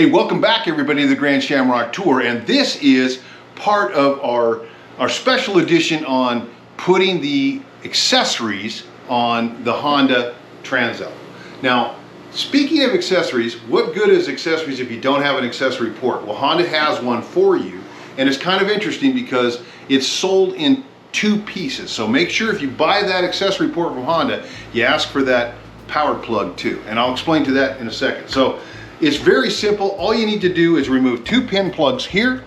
Hey, welcome back everybody to the Grand Shamrock Tour, and this is part of our special edition on putting the accessories on the Honda Transalp. Now, speaking of accessories, what good is accessories if you don't have an accessory port? Well, Honda has one for you, and it's kind of interesting because it's sold in two pieces. So make sure if you buy that accessory port from Honda, you ask for that power plug too, and I'll explain to that in a second. So it's very simple. All you need to do is remove two pin plugs here,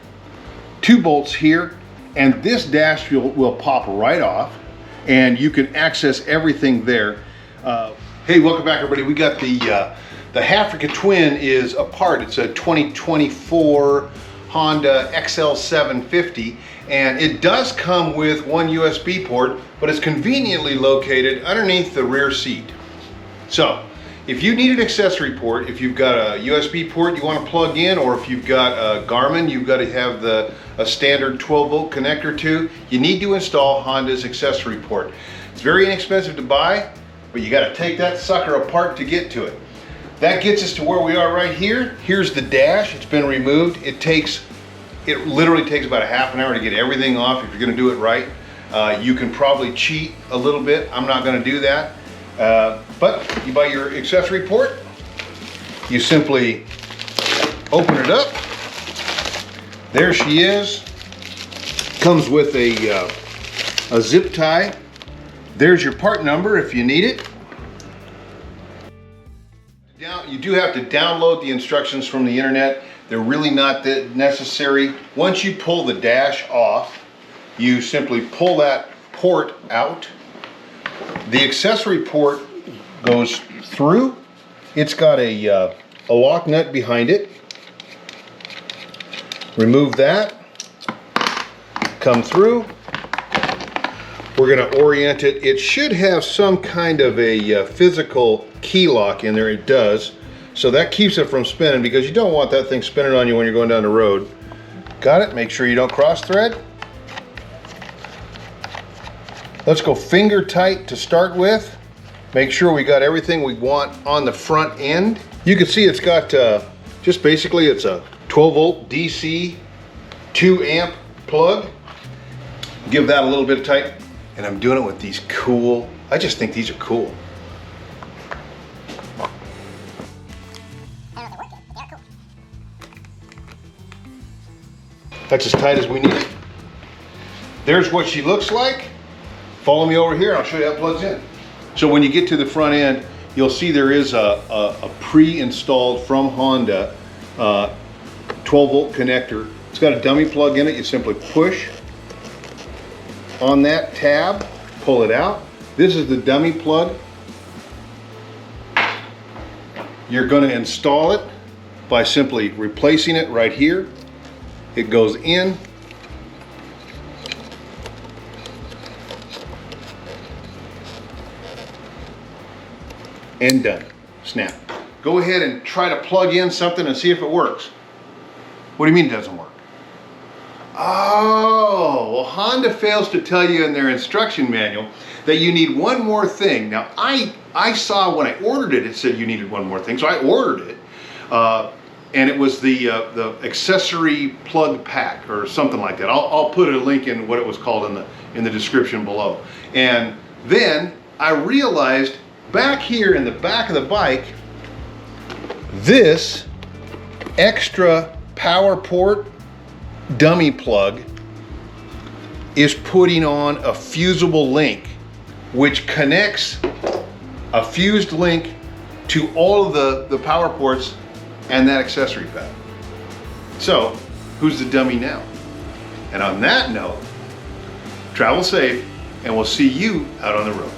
two bolts here, and this dash will pop right off, and you can access everything there. Hey, welcome back everybody. We got the Hafrika Twin is apart. It's a 2024 Honda XL750, and it does come with one USB port, but it's conveniently located underneath the rear seat. So if you need an accessory port, if you've got a USB port you want to plug in, or if you've got a Garmin you've got to have a standard 12-volt connector to, you need to install Honda's accessory port. It's very inexpensive to buy, but you got to take that sucker apart to get to it. That gets us to where we are right here. Here's the dash. It's been removed. It literally takes about a half an hour to get everything off if you're going to do it right. You can probably cheat a little bit. I'm not going to do that. But you buy your accessory port, you simply open it up. There she is. Comes with a zip tie. There's your part number if you need it. You do have to download the instructions from the internet. They're really not that necessary. Once you pull the dash off, you simply pull that port out. The accessory port goes through. It's got a lock nut behind it. Remove that. Come through. We're going to orient it. It should have some kind of a physical key lock in there. It does. So that keeps it from spinning, because you don't want that thing spinning on you when you're going down the road. Got it? Make sure you don't cross thread. Let's go finger tight to start with. Make sure we got everything we want on the front end. You can see it's got just basically it's a 12-volt DC 2 amp plug. Give that a little bit of tight. And I'm doing it with these cool, I just think these are cool. That's as tight as we need it. There's what she looks like. Follow me over here and I'll show you how it plugs in. So when you get to the front end, you'll see there is a pre-installed from Honda 12-volt connector. It's got a dummy plug in it. You simply push on that tab, pull it out. This is the dummy plug. You're going to install it by simply replacing it right here. It goes in. And done. Snap. Go ahead and try to plug in something and see if it works. What do you mean it doesn't work? Oh, well, Honda fails to tell you in their instruction manual that you need one more thing. Now, I saw when I ordered it, it said you needed one more thing, so I ordered it. And it was the accessory plug pack or something like that. I'll put a link in what it was called in the description below. And then I realized back here in the back of the bike, this extra power port dummy plug is putting on a fusible link, which connects a fused link to all of the power ports and that accessory pad. So, who's the dummy now? And on that note, travel safe, and we'll see you out on the road.